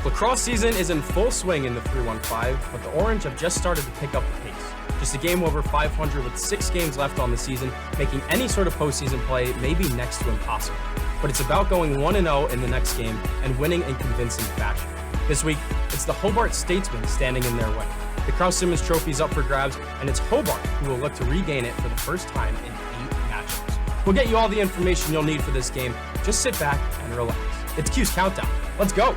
Lacrosse season is in full swing in the 315, but the Orange have just started to pick up the pace. Just a game over 500 with 6 games left on the season, making any sort of postseason play maybe next to impossible. But it's about going 1-0 in the next game and winning in convincing fashion. This week, it's the Hobart Statesmen standing in their way. The Kraus-Simmons Trophy is up for grabs, and it's Hobart who will look to regain it for the first time in 8 matchups. We'll get you all the information you'll need for this game. Just sit back and relax. It's Cuse Countdown. Let's go!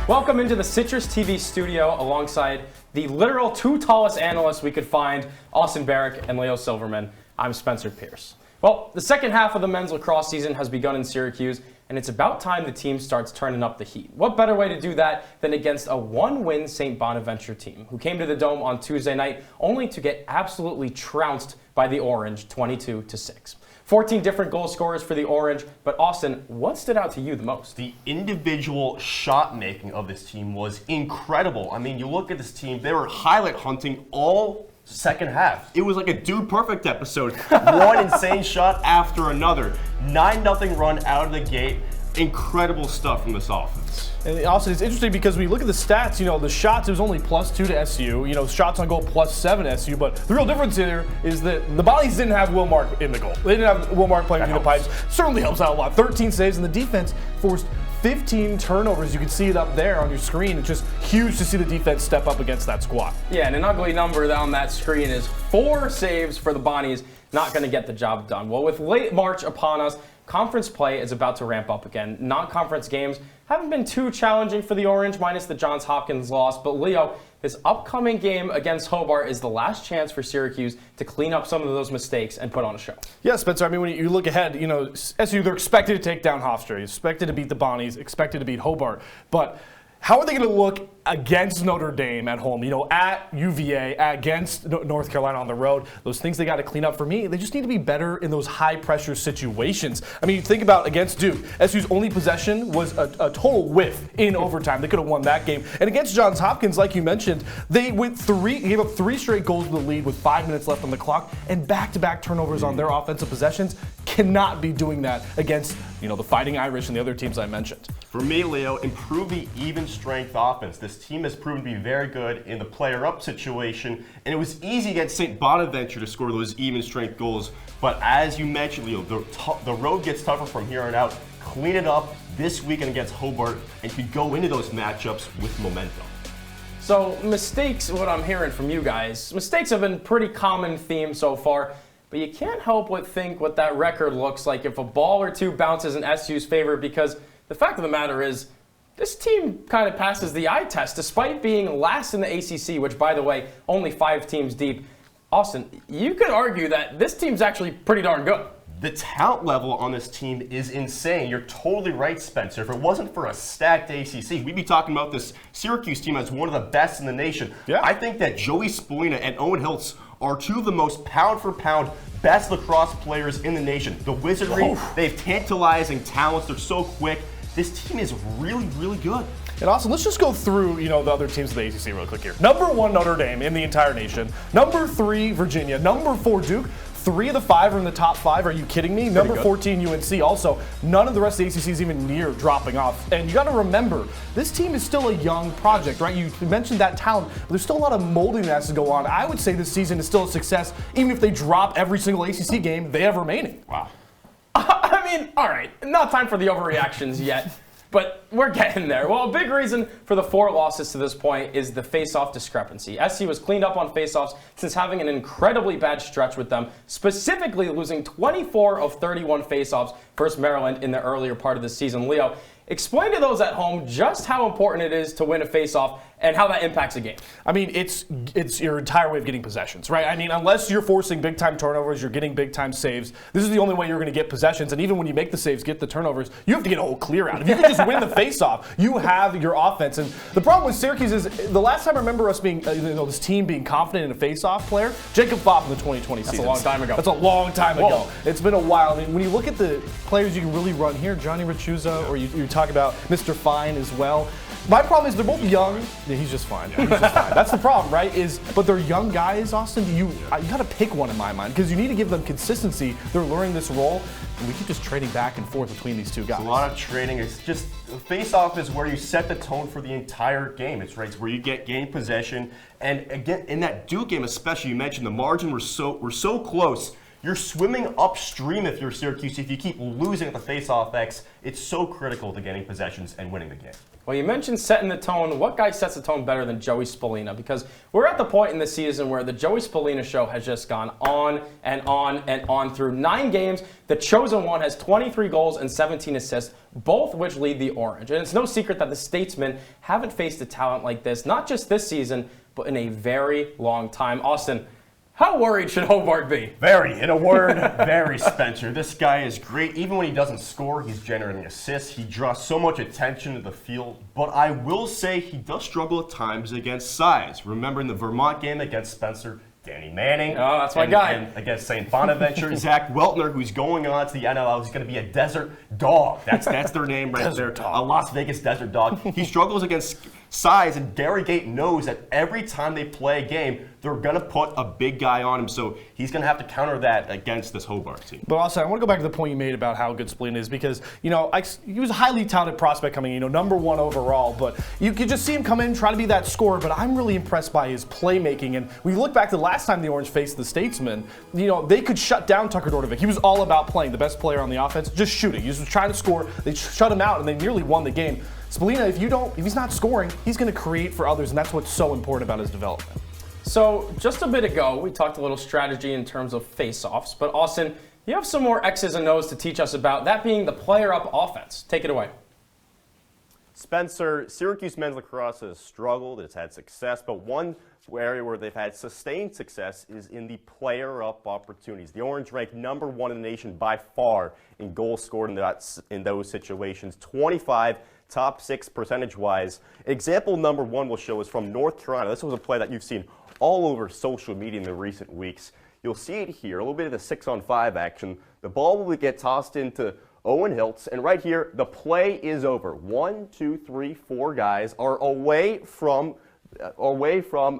Welcome into the CitrusTV studio alongside the literal 2 tallest analysts we could find, Austin Barach and Leo Silverman. I'm Spencer Pierce. Well, the second half of the men's lacrosse season has begun in Syracuse, and it's about time the team starts turning up the heat. What better way to do that than against a 1-win St. Bonaventure team, who came to the Dome on Tuesday night only to get absolutely trounced by the Orange 22-6. 14 different goal scorers for the Orange, but Austin, what stood out to you the most? The individual shot making of this team was incredible. I mean, you look at this team, they were highlight hunting all second half. It was like a Dude Perfect episode. One insane shot after another. 9-0 run out of the gate. Incredible stuff from this offense. And also, it's interesting because when you look at the stats, the shots, it was only +2 to SU. Shots on goal +7 to SU. But the real difference here is that the Bonnies didn't have Wilmark in the goal. They didn't have Wilmark playing between the pipes. Certainly helps out a lot. 13 saves, and the defense forced 15 turnovers. You can see it up there on your screen. It's just huge to see the defense step up against that squad. Yeah, and an ugly number on that screen is 4 saves for the Bonnies. Not going to get the job done. Well, with late March upon us, conference play is about to ramp up again. Non-conference games haven't been too challenging for the Orange, minus the Johns Hopkins loss. But Leo, this upcoming game against Hobart is the last chance for Syracuse to clean up some of those mistakes and put on a show. Yeah, Spencer, I mean, when you look ahead, SU, they're expected to take down Hofstra, expected to beat the Bonnies, expected to beat Hobart. But how are they going to look against Notre Dame at home? At UVA, against North Carolina on the road. Those things they got to clean up for me. They just need to be better in those high-pressure situations. I mean, think about against Duke. SU's only possession was a total whiff in overtime. They could have won that game. And against Johns Hopkins, like you mentioned, they gave up 3 straight goals with the lead with 5 minutes left on the clock, and back-to-back turnovers on their offensive possessions. Cannot be doing that against the Fighting Irish and the other teams I mentioned. For me, Leo, improve the even strength offense. This team has proven to be very good in the player-up situation, and it was easy against St. Bonaventure to score those even strength goals. But as you mentioned, Leo, the road gets tougher from here on out. Clean it up this weekend against Hobart, and you could go into those matchups with momentum. So mistakes, what I'm hearing from you guys, mistakes have been pretty common theme so far. But you can't help but think what that record looks like if a ball or two bounces in SU's favor, because the fact of the matter is, this team kind of passes the eye test, despite being last in the ACC, which, by the way, only 5 teams deep. Austin, you could argue that this team's actually pretty darn good. The talent level on this team is insane. You're totally right, Spencer. If it wasn't for a stacked ACC, we'd be talking about this Syracuse team as one of the best in the nation. Yeah. I think that Joey Spolina and Owen Hiltz are 2 of the most pound-for-pound best lacrosse players in the nation. The Wizardry, they have tantalizing talents. They're so quick. This team is really, really good. And also, let's just go through, the other teams of the ACC real quick here. Number 1, Notre Dame in the entire nation. Number 3, Virginia. Number 4, Duke. 3 of the 5 are in the top 5. Are you kidding me? Number 14, UNC. Also, none of the rest of the ACC is even near dropping off. And you got to remember, this team is still a young project, right? You mentioned that talent, but there's still a lot of molding that has to go on. I would say this season is still a success, even if they drop every single ACC game they have remaining. Wow. I mean, all right, not time for the overreactions yet. But we're getting there. Well, a big reason for the 4 losses to this point is the face-off discrepancy. SC was cleaned up on face-offs since having an incredibly bad stretch with them, specifically losing 24 of 31 face-offs versus Maryland in the earlier part of the season. Leo, explain to those at home just how important it is to win a face-off and how that impacts a game. I mean, it's your entire way of getting possessions, right? I mean, unless you're forcing big-time turnovers, you're getting big-time saves, this is the only way you're going to get possessions. And even when you make the saves, get the turnovers, you have to get a whole clear out. If you can just win the face-off, you have your offense. And the problem with Syracuse is the last time I remember us being, this team being confident in a face-off player, Jacob Fopp in the 2020 season. That's a long time ago. That's a long time ago. It's been a while. I mean, when you look at the players you can really run here, Johnny Rachuza, or you talk about Mr. Fine as well, My problem is they're both young. Yeah, he's just fine. He's just fine. That's the problem, right? But they're young guys, Austin. You got to pick one in my mind because you need to give them consistency. They're learning this role, and we keep just trading back and forth between these two guys. It's a lot of trading. It's just face-off is where you set the tone for the entire game. It's right. It's where you get game possession, and again in that Duke game, especially, you mentioned the margin were so close. You're swimming upstream if you're Syracuse. If you keep losing at the face-off X, it's so critical to getting possessions and winning the game. Well, you mentioned setting the tone. What guy sets the tone better than Joey Spallina? Because we're at the point in the season where the Joey Spallina show has just gone on and on and on through 9 games. The chosen one has 23 goals and 17 assists, both which lead the Orange. And it's no secret that the Statesmen haven't faced a talent like this, not just this season, but in a very long time. Austin, how worried should Hobart be? Very. In a word, very, Spencer. This guy is great. Even when he doesn't score, he's generating assists. He draws so much attention to the field. But I will say he does struggle at times against size. Remember in the Vermont game against Spencer, Danny Manning. Oh, that's my guy. And against St. Bonaventure, Zach Weltner, who's going on to the NLL. He's going to be a desert dog. That's their name right there. A Las Vegas desert dog. He struggles against size, and Gary Gate knows that every time they play a game, they're going to put a big guy on him, so he's going to have to counter that against this Hobart team. But also, I want to go back to the point you made about how good Spallina is because, he was a highly talented prospect coming in, #1 overall, but you could just see him come in, try to be that scorer, but I'm really impressed by his playmaking, and we look back to the last time the Orange faced the Statesmen, they could shut down Tucker Dordevic. He was all about playing, the best player on the offense, just shooting. He was trying to score, they shut him out, and they nearly won the game. Spallina, if he's not scoring, he's going to create for others, and that's what's so important about his development. So just a bit ago, we talked a little strategy in terms of face-offs, but Austin, you have some more X's and O's to teach us about, that being the player-up offense. Take it away. Spencer, Syracuse men's lacrosse has struggled, it's had success, but one area where they've had sustained success is in the player-up opportunities. The Orange ranked #1 in the nation by far in goals scored in those situations, 25 top 6 percentage-wise. Example #1 will show is from North Carolina. This was a play that you've seen all over social media in the recent weeks. You'll see it here, a little bit of the 6-on-5 action. The ball will get tossed into Owen Hiltz, and right here, the play is over. 1, 2, 3, 4 guys are away from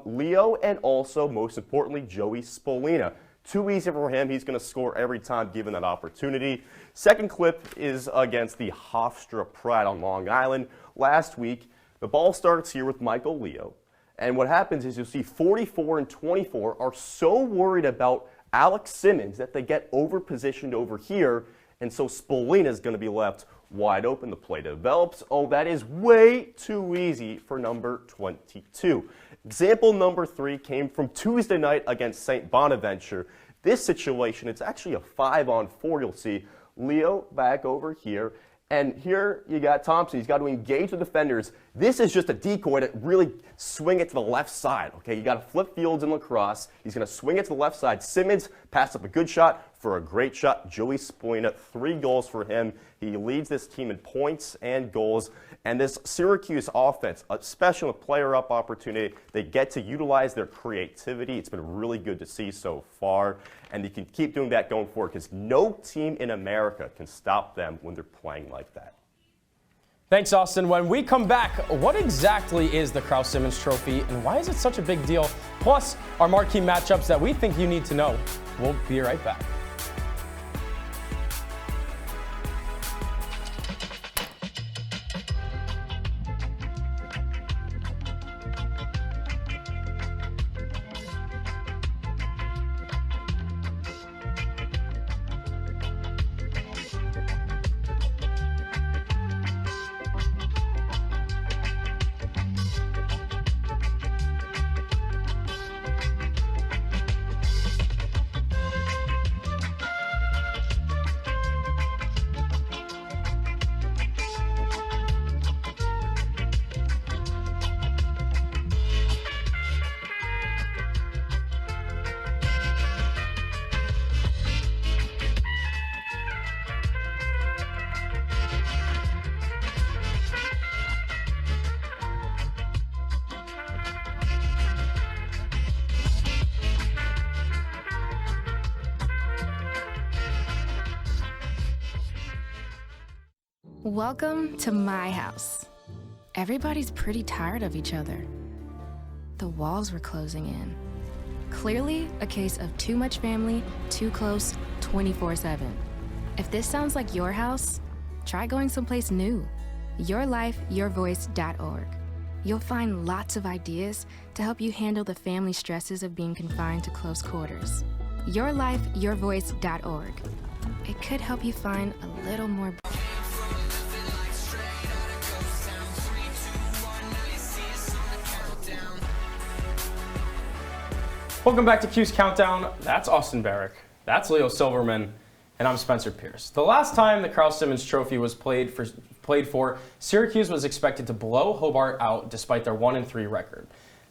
Leo and also, most importantly, Joey Spallina. Too easy for him. He's going to score every time given that opportunity. Second clip is against the Hofstra Pride on Long Island. Last week, the ball starts here with Michael Leo. And what happens is you'll see 44 and 24 are so worried about Alex Simmons that they get over-positioned over here. And so Spallina is going to be left wide open. The play develops. Oh, that is way too easy for number 22. Example #3 came from Tuesday night against St. Bonaventure. This situation, it's actually a 5-on-4. You'll see Leo back over here. And here you got Thompson. He's got to engage the defenders. This is just a decoy to really swing it to the left side. Okay, you got to flip fields in lacrosse. He's going to swing it to the left side. Simmons passed up a good shot for a great shot. Joey Spallina, 3 goals for him. He leads this team in points and goals. And this Syracuse offense, especially with player-up opportunity, they get to utilize their creativity. It's been really good to see so far. And you can keep doing that going forward because no team in America can stop them when they're playing like that. Thanks, Austin. When we come back, what exactly is the Kraus Simmons Trophy and why is it such a big deal? Plus, our marquee matchups that we think you need to know. We'll be right back. Welcome to my house. everybody's pretty tired of each other. The walls were closing in. Clearly, a case of too much family, too close, 24/7. If this sounds like your house, try going someplace new. YourLifeYourVoice.org. You'll find lots of ideas to help you handle the family stresses of being confined to close quarters. YourLifeYourVoice.org. It could help you find a little more. Welcome back to Cuse Countdown. That's Austin Barach. That's Leo Silverman. And I'm Spencer Pierce. The last time the Carl Simmons Trophy was played for, Syracuse was expected to blow Hobart out despite their 1-3 record.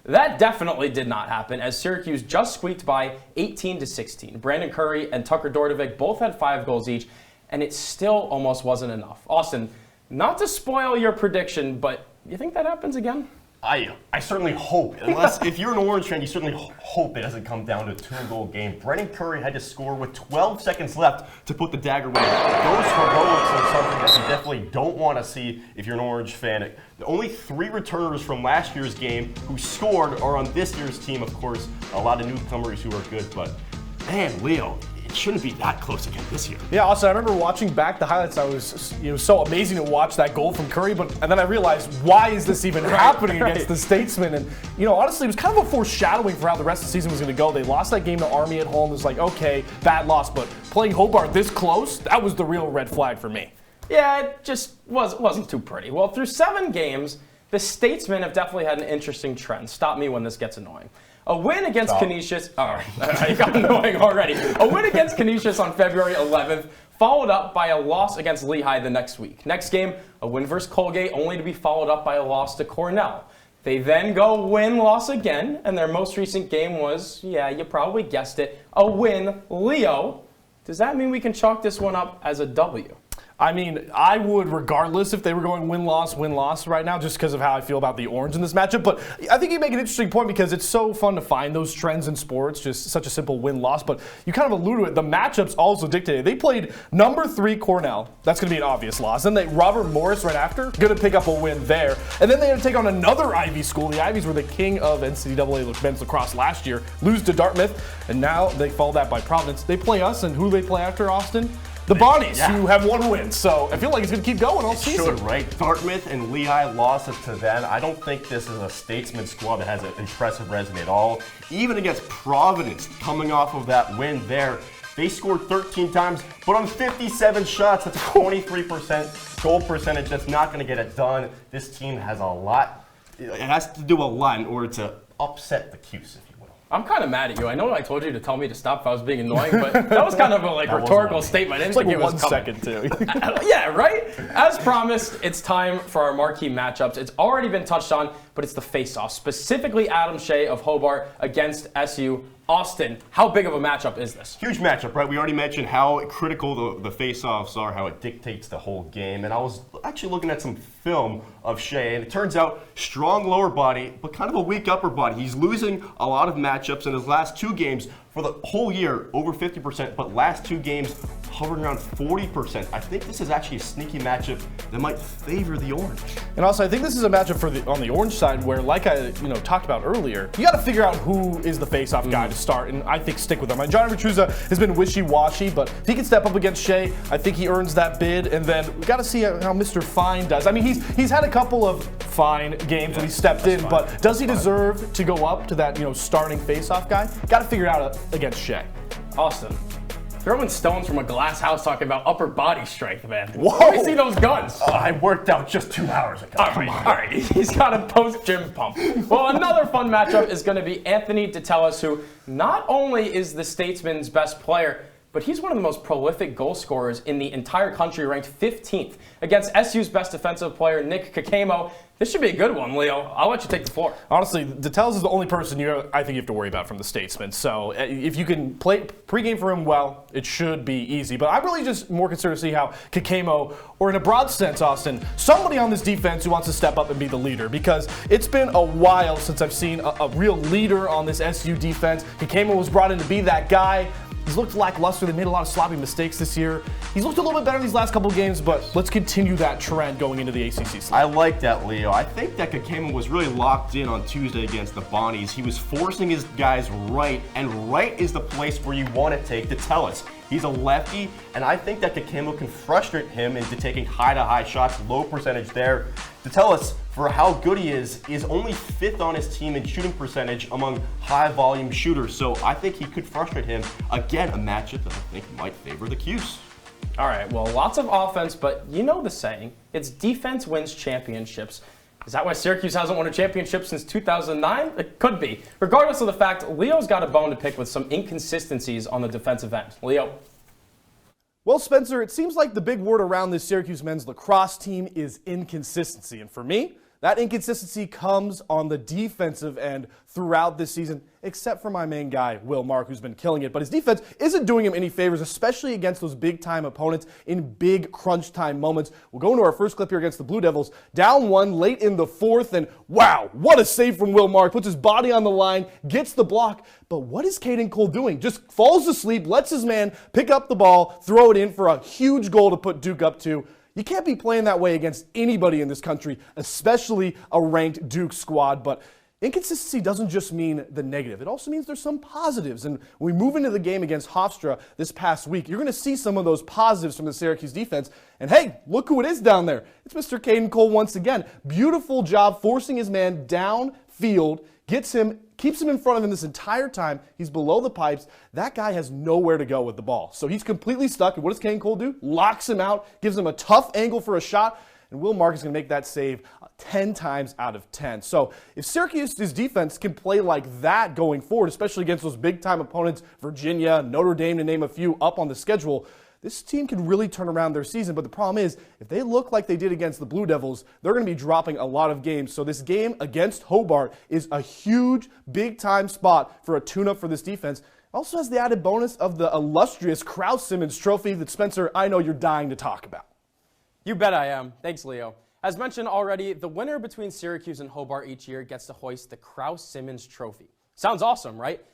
That definitely did not happen, as Syracuse just squeaked by 18-16. Brandon Curry and Tucker Dordevic both had 5 goals each, and it still almost wasn't enough. Austin, not to spoil your prediction, but you think that happens again? I certainly hope, if you're an Orange fan, you certainly hope it doesn't come down to a 2-goal game. Brendan Curry had to score with 12 seconds left to put the dagger away. Those heroics are something that you definitely don't want to see if you're an Orange fan. The only 3 returners from last year's game who scored are on this year's team, of course. A lot of newcomers who are good, but man, Leo, it shouldn't be that close again this year. Yeah, also I remember watching back the highlights. I was, so amazing to watch that goal from Curry, and then I realized, why is this even happening against the Statesmen? And honestly, it was kind of a foreshadowing for how the rest of the season was going to go. They lost that game to Army at home. It was like, okay, bad loss, but playing Hobart this close, that was the real red flag for me. Yeah, it just wasn't too pretty. Well, through 7 games, the Statesmen have definitely had an interesting trend. Stop me when this gets annoying. A win against Canisius. All right, it got annoying already. A win against Canisius on February 11th, followed up by a loss against Lehigh the next week. Next game, a win versus Colgate, only to be followed up by a loss to Cornell. They then go win-loss again, and their most recent game was, yeah, you probably guessed it, a win. Leo, does that mean we can chalk this one up as a W? I mean, I would regardless if they were going win-loss right now, just because of how I feel about the Orange in this matchup. But I think you make an interesting point because it's so fun to find those trends in sports, just such a simple win-loss. But you kind of allude to it. The matchups also dictated. They played number 3 Cornell. That's going to be an obvious loss. Then Robert Morris right after, going to pick up a win there. And then they had to take on another Ivy school. The Ivies were the king of NCAA men's lacrosse last year, lose to Dartmouth, and now they follow that by Providence. They play us, and who do they play after, Austin? The Bonnies, who have 1 win. So I feel like it's going to keep going all season. Should, right? Dartmouth and Lehigh lost it to them. I don't think this is a Statesman squad that has an impressive resume at all. Even against Providence, coming off of that win there, they scored 13 times, but on 57 shots, that's a 23% goal percentage. That's not going to get it done. This team has a lot. It has to do a lot in order to upset the Cuse, if you will. I'm kind of mad at you. I know I told you to tell me to stop if I was being annoying, but that was kind of a rhetorical statement. I didn't think it was 1 second, too. Yeah, right? As promised, it's time for our marquee matchups. It's already been touched on, but it's the face-off, specifically Adam Shea of Hobart against SU. Austin, how big of a matchup is this? Huge matchup, right? We already mentioned how critical the face-offs are, how it dictates the whole game. And I was actually looking at some film of Shea, and it turns out strong lower body, but kind of a weak upper body. He's losing a lot of matchups in his last 2 games. For the whole year, over 50%, but last 2 games, hovering around 40%. I think this is actually a sneaky matchup that might favor the Orange. And also, I think this is a matchup on the Orange side where, like I talked about earlier, you got to figure out who is the face-off guy to start, and I think stick with him. Johnny Petruza has been wishy-washy, but if he can step up against Shea, I think he earns that bid. And then we got to see how Mr. Fine does. I mean, he's had a couple of fine games when he stepped in, but does he deserve to go up to that starting face-off guy? Got to figure it out against Shea. Austin, throwing stones from a glass house talking about upper body strength, man. Whoa! Let me see those guns. I worked out just 2 hours ago. All right. He's got a post-gym pump. Well, another fun matchup is going to be Anthony Detellis, who not only is the Statesman's best player, but he's one of the most prolific goal scorers in the entire country, ranked 15th against SU's best defensive player, Nick Kakemo. This should be a good one, Leo. I'll let you take the floor. Honestly, Detellis is the only person I think you have to worry about from the Statesman. So if you can play pregame for him well, it should be easy. But I'm really just more concerned to see how Kakemo, or in a broad sense, Austin, somebody on this defense who wants to step up and be the leader. Because it's been a while since I've seen a real leader on this SU defense. Kakemo was brought in to be that guy. He's looked lackluster. They made a lot of sloppy mistakes this year. He's looked a little bit better these last couple games, but let's continue that trend going into the ACC slate. I like that, Leo. I think that Kakema was really locked in on Tuesday against the Bonnies. He was forcing his guys right, and right is the place where you want to take Tutelis. He's a lefty, and I think that Kakema can frustrate him into taking high-to-high shots, low percentage there. Tutelis, for how good he is only 5th on his team in shooting percentage among high-volume shooters. So I think he could frustrate him. Again, a matchup that I think might favor the Cuse. All right, well, lots of offense, but you know the saying. It's defense wins championships. Is that why Syracuse hasn't won a championship since 2009? It could be. Regardless of the fact, Leo's got a bone to pick with some inconsistencies on the defensive end. Leo. Well, Spencer, it seems like the big word around this Syracuse men's lacrosse team is inconsistency. And for me, that inconsistency comes on the defensive end throughout this season, except for my main guy, Will Mark, who's been killing it. But his defense isn't doing him any favors, especially against those big-time opponents in big crunch-time moments. We'll go into our first clip here against the Blue Devils. Down one late in the 4th, and wow, what a save from Will Mark. Puts his body on the line, gets the block. But what is Caden Cole doing? Just falls asleep, lets his man pick up the ball, throw it in for a huge goal to put Duke up 2. You can't be playing that way against anybody in this country, especially a ranked Duke squad. But inconsistency doesn't just mean the negative. It also means there's some positives. And when we move into the game against Hofstra this past week, you're going to see some of those positives from the Syracuse defense. And hey, look who it is down there. It's Mr. Caden Cole once again. Beautiful job forcing his man downfield, keeps him in front of him this entire time. He's below the pipes. That guy has nowhere to go with the ball. So he's completely stuck. And what does Caden Cole do? Locks him out, gives him a tough angle for a shot. And Will Mark is going to make that save 10 times out of 10. So if Syracuse's defense can play like that going forward, especially against those big-time opponents, Virginia, Notre Dame, to name a few up on the schedule, this team can really turn around their season. But the problem is, if they look like they did against the Blue Devils, they're going to be dropping a lot of games. So this game against Hobart is a huge, big-time spot for a tune-up for this defense. Also has the added bonus of the illustrious Krause-Simmons Trophy that, Spencer, I know you're dying to talk about. You bet I am. Thanks, Leo. As mentioned already, the winner between Syracuse and Hobart each year gets to hoist the Krause-Simmons Trophy. Sounds awesome, right?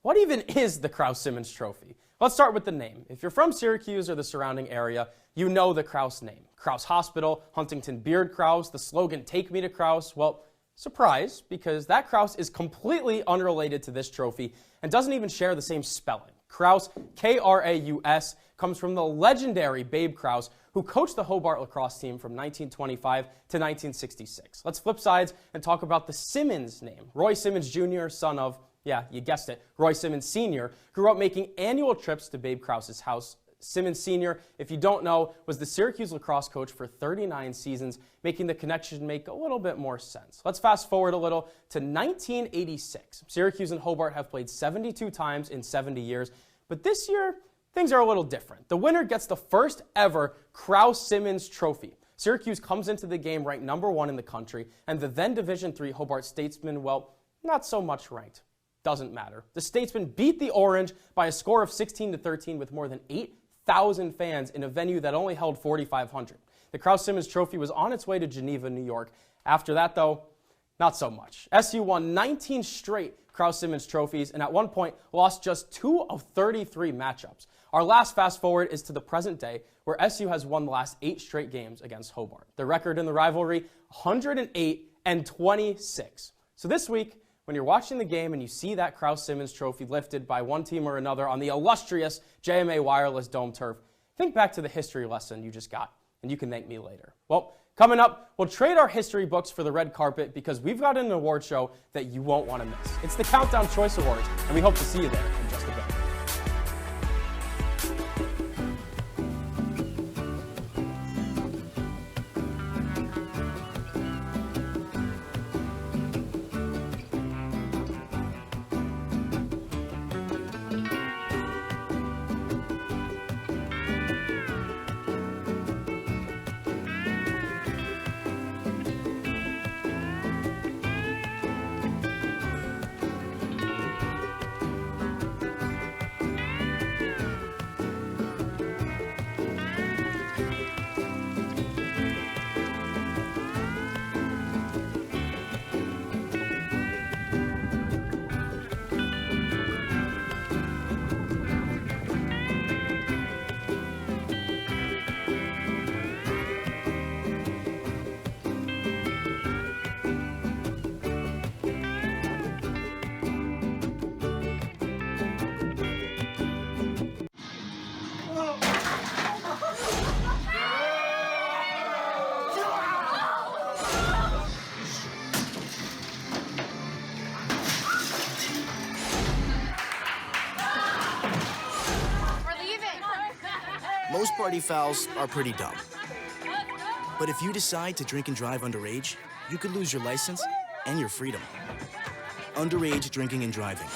What even is the Krause-Simmons Trophy? Let's start with the name. If you're from Syracuse or the surrounding area, you know the Krause name. Krause Hospital, Huntington Beard Krause, the slogan, "Take me to Krause." Well, surprise, because that Krause is completely unrelated to this trophy and doesn't even share the same spelling. Krause, K-R-A-U-S, comes from the legendary Babe Krause, who coached the Hobart lacrosse team from 1925 to 1966. Let's flip sides and talk about the Simmons name. Roy Simmons Jr., son of, yeah, you guessed it, Roy Simmons Sr., grew up making annual trips to Babe Krause's house. Simmons Sr., if you don't know, was the Syracuse lacrosse coach for 39 seasons, making the connection make a little bit more sense. Let's fast forward a little to 1986. Syracuse and Hobart have played 72 times in 70 years, but this year, things are a little different. The winner gets the first ever Krause-Simmons Trophy. Syracuse comes into the game ranked #1 in the country, and the then Division III Hobart Statesmen, well, not so much ranked. Doesn't matter. The Statesmen beat the Orange by a score of 16-13 with more than 8,000 fans in a venue that only held 4,500. The Krause-Simmons Trophy was on its way to Geneva, New York. After that, though, not so much. SU won 19 straight Krause-Simmons trophies and at one point lost just 2 of 33 matchups. Our last fast forward is to the present day, where SU has won the last 8 straight games against Hobart. The record in the rivalry, 108-26. So this week, when you're watching the game and you see that Krause-Simmons Trophy lifted by one team or another on the illustrious JMA Wireless Dome turf, think back to the history lesson you just got, and you can thank me later. Well, coming up, we'll trade our history books for the red carpet because we've got an award show that you won't want to miss. It's the Countdown Choice Awards, and we hope to see you there in just a bit. most party fouls are pretty dumb. But if you decide to drink and drive underage, you could lose your license and your freedom. Underage drinking and driving.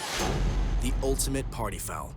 The ultimate party foul.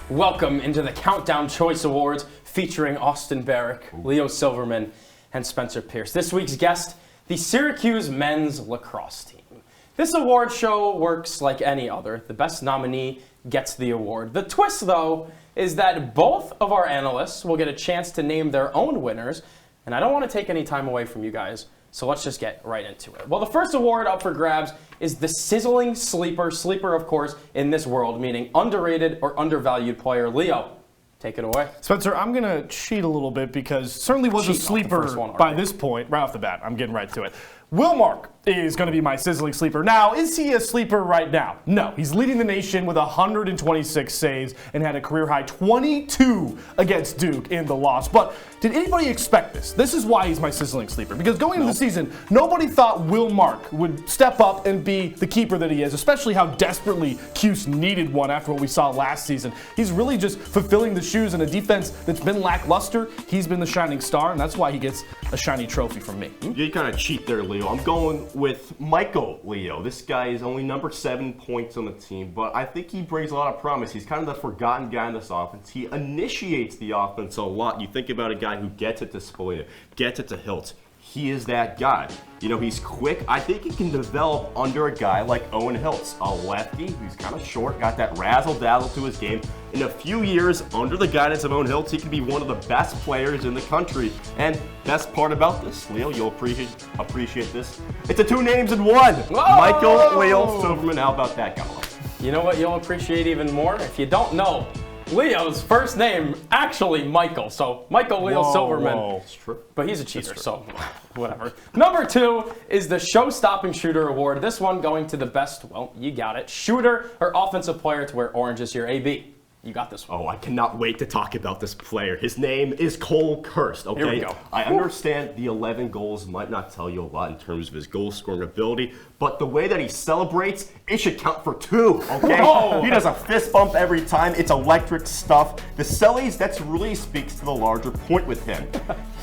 Welcome into the Countdown Choice Awards featuring Austin Barach, Leo Silverman, and Spencer Pierce. This week's guest, the Syracuse men's lacrosse team. This award show works like any other. The best nominee gets the award. The twist, though, is that both of our analysts will get a chance to name their own winners, and I don't want to take any time away from you guys, so let's just get right into it. Well, the first award up for grabs is the sizzling sleeper, of course, in this world, meaning underrated or undervalued player. Leo, take it away. Spencer, I'm going to cheat a little bit because certainly was a sleeper by this point. Right off the bat, I'm getting right to it. Wilmark is going to be my sizzling sleeper. Now, is he a sleeper right now? No. He's leading the nation with 126 saves and had a career-high 22 against Duke in the loss. But did anybody expect this? This is why he's my sizzling sleeper. Because going into the season, nobody thought Wilmark would step up and be the keeper that he is, especially how desperately Cuse needed one after what we saw last season. He's really just fulfilling the shoes in a defense that's been lackluster. He's been the shining star, and that's why he gets a shiny trophy from me. You kind of cheat there, Leo. I'm going with Michael Leo. This guy is only number 7 points on the team, but I think he brings a lot of promise. He's kind of the forgotten guy in this offense. He initiates the offense a lot. You think about a guy who gets it to Spoina, gets it to Hilt. He is that guy. You know, he's quick. I think he can develop under a guy like Owen Hiltz, a lefty who's kind of short, got that razzle-dazzle to his game. In a few years, under the guidance of Owen Hiltz, he can be one of the best players in the country. And best part about this, Leo, you'll appreciate this. It's a 2 names in 1. Whoa! Michael Leo Silverman. How about that, guy? You know what you'll appreciate even more? If you don't know, Leo's first name actually Michael, so Michael Leo Silverman. It's true. But he's a cheater, so whatever. Number 2 is the show-stopping shooter award. This one going to the best, well, you got it, shooter or offensive player to wear orange this year. AB, you got this one. Oh, I cannot wait to talk about this player. His name is Cole Kirst, okay? Here we go. I understand the 11 goals might not tell you a lot in terms of his goal-scoring ability, but the way that he celebrates, it should count for 2, okay? Whoa. He does a fist bump every time. It's electric stuff. The Sellies, that really speaks to the larger point with him.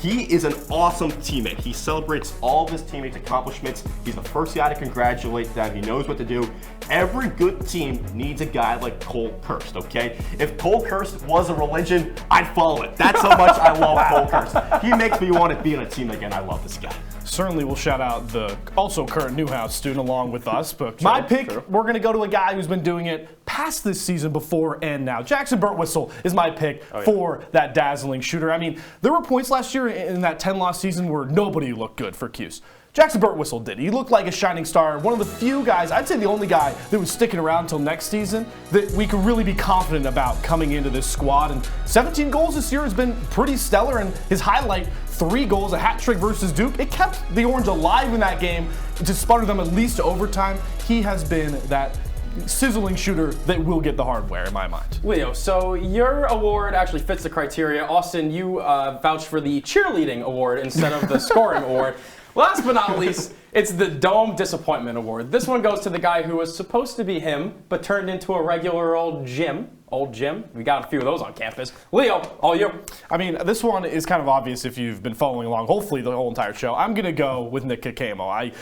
He is an awesome teammate. He celebrates all of his teammates' accomplishments. He's the first guy to congratulate them. He knows what to do. Every good team needs a guy like Cole Kirst, okay? If Cole Kirst was a religion, I'd follow it. That's how much I love Cole Kirst. He makes me want to be on a team again. I love this guy. Certainly we'll shout out the also current Newhouse student along with us. But my pick, we're going to go to a guy who's been doing it past this season before and now. Jackson Birtwistle is my pick for that dazzling shooter. I mean, there were points last year in that 10-loss season where nobody looked good for Cuse. Jackson Birtwistle did. He looked like a shining star. One of the few guys, I'd say the only guy that was sticking around until next season that we could really be confident about coming into this squad. And 17 goals this year has been pretty stellar. And his highlight, 3 goals, a hat trick versus Duke. It kept the Orange alive in that game to sputter them at least to overtime. He has been that sizzling shooter that will get the hardware in my mind. Leo, so your award actually fits the criteria. Austin, you vouched for the cheerleading award instead of the scoring award. Last but not least, it's the Dome Disappointment Award. This one goes to the guy who was supposed to be him, but turned into a regular old Jim. Old Jim. We got a few of those on campus. Leo, all you. I mean, this one is kind of obvious if you've been following along, hopefully the whole entire show. I'm going to go with Nick Kakamo.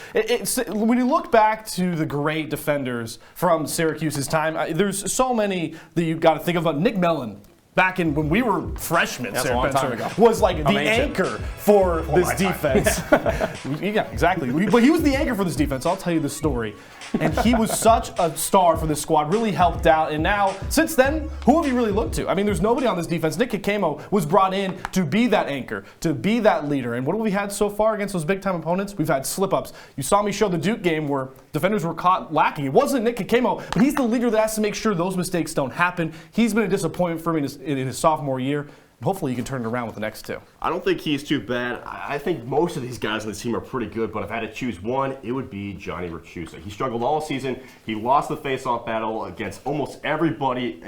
When you look back to the great defenders from Syracuse's time, there's so many that you've got to think of. Nick Mellon, back in when we were freshmen, that's a long time ago, was like the anchor for this defense. Yeah, exactly. But he was the anchor for this defense. I'll tell you the story. And he was such a star for this squad, really helped out. And now, since then, who have you really looked to? I mean, there's nobody on this defense. Nick Kakamo was brought in to be that anchor, to be that leader. And what have we had so far against those big-time opponents? We've had slip-ups. You saw me show the Duke game where defenders were caught lacking. It wasn't Nick Kakamo, but he's the leader that has to make sure those mistakes don't happen. He's been a disappointment for me in his sophomore year. hopefully you can turn it around with the next two. I don't think he's too bad. I think most of these guys on the team are pretty good, but if I had to choose one, it would be Johnny Rachusa. He struggled all season. He lost the face-off battle against almost everybody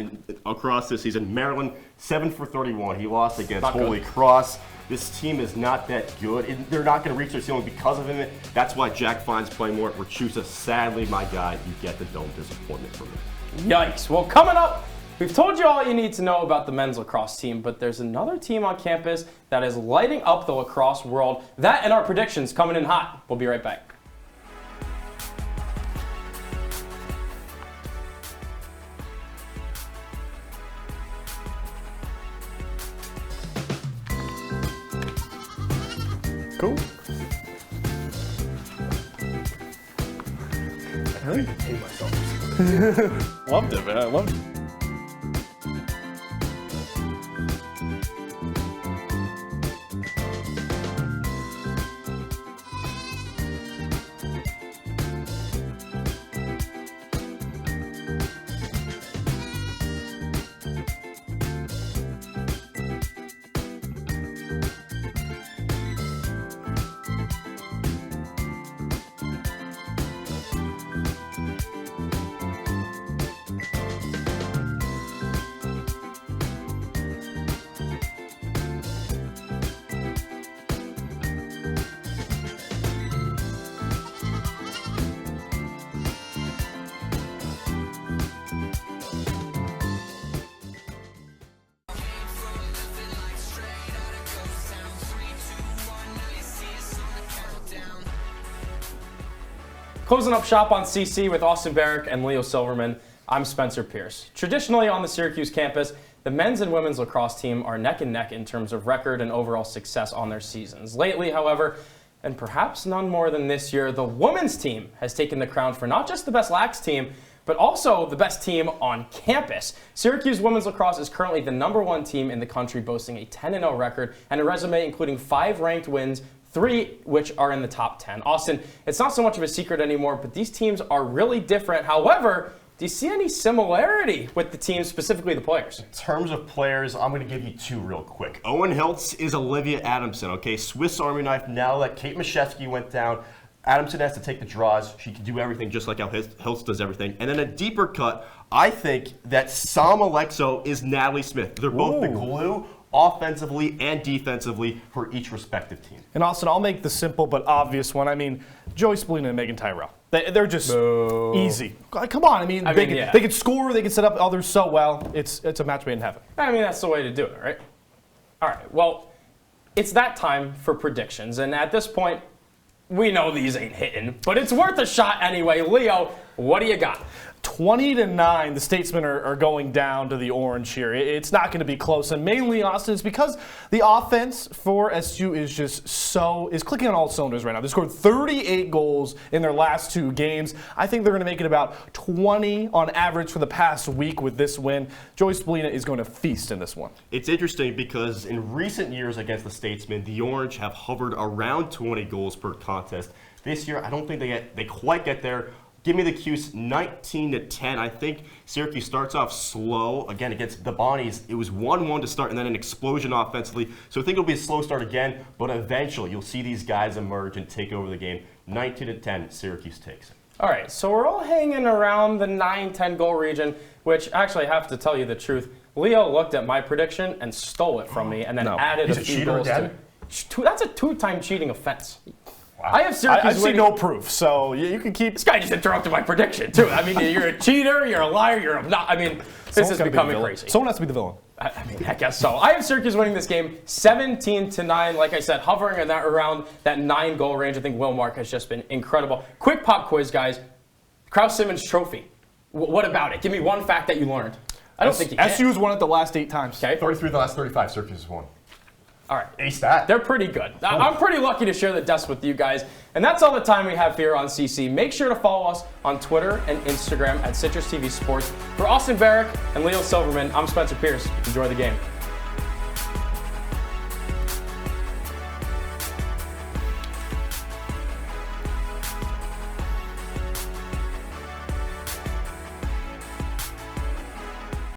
across this season. Maryland, 7 for 31. He lost against Holy Cross. This team is not that good. They're not going to reach their ceiling because of him. That's why Jack Fine's playing more. Rachusa, sadly, my guy, you get the dome disappointment from me. Yikes. Well, coming up, we've told you all you need to know about the men's lacrosse team, but there's another team on campus that is lighting up the lacrosse world. That and our predictions coming in hot. We'll be right back. Cool. I really hate myself. Loved it, man. I loved it. Closing up shop on CC with Austin Barach and Leo Silverman, I'm Spencer Pierce. Traditionally on the Syracuse campus, the men's and women's lacrosse team are neck and neck in terms of record and overall success on their seasons. Lately, however, and perhaps none more than this year, the women's team has taken the crown for not just the best lax team, but also the best team on campus. Syracuse women's lacrosse is currently the #1 team in the country, boasting a 10-0 record and a resume including 5 ranked wins, 3 which are in the top 10. Austin, it's not so much of a secret anymore, but these teams are really different. However, do you see any similarity with the teams, specifically the players? In terms of players, I'm going to give you 2 real quick. Owen Hiltz is Olivia Adamson, okay? Swiss Army knife. Now that Kate Mashevsky went down, Adamson has to take the draws. She can do everything just like how Hiltz does everything. And then a deeper cut, I think that Sam Alexo is Natalie Smith. They're both the glue offensively and defensively for each respective team. And Austin, I'll make the simple but obvious one. I mean, Joey Spallina and Megan Tyrell. They're just easy. Come on, I mean, they can score, they can set up others so well. It's a match made in heaven. I mean, that's the way to do it, right? All right, well, it's that time for predictions. And at this point, we know these ain't hitting, but it's worth a shot anyway. Leo, what do you got? 20-9, the Statesmen are going down to the Orange here. It's not going to be close, and mainly, Austin, it's because the offense for SU is clicking on all cylinders right now. They scored 38 goals in their last 2 games. I think they're going to make it about 20 on average for the past week with this win. Joey Spallina is going to feast in this one. It's interesting because in recent years against the Statesmen, the Orange have hovered around 20 goals per contest. This year, I don't think they quite get there. Give me the Cuse 19-10. I think Syracuse starts off slow. Again, against the Bonnies, it was 1-1 to start and then an explosion offensively. So I think it'll be a slow start again, but eventually you'll see these guys emerge and take over the game. 19-10, Syracuse takes it. All right, so we're all hanging around the 9-10 goal region, which actually I have to tell you the truth. Leo looked at my prediction and stole it from me and then added a few goals to it. That's a 2-time cheating offense. Wow. I have Syracuse I see no proof, so you can keep. This guy just interrupted my prediction, too. I mean, you're a cheater, you're a liar, you're a not. I mean, this is becoming crazy. Someone has to be the villain. I mean, I guess so. I have Syracuse winning this game 17-9. Like I said, hovering in that around that 9-goal range. I think Will Mark has just been incredible. Quick pop quiz, guys. Kraus Simmons Trophy. What about it? Give me one fact that you learned. I don't think you can. SU's won it the last 8 times. Okay. 33 of the last 35, Syracuse has won. All right. Ace that. They're pretty good. I'm pretty lucky to share the desk with you guys. And that's all the time we have here on CC. Make sure to follow us on Twitter and Instagram at CitrusTV Sports. For Austin Barach and Leo Silverman, I'm Spencer Pierce. Enjoy the game.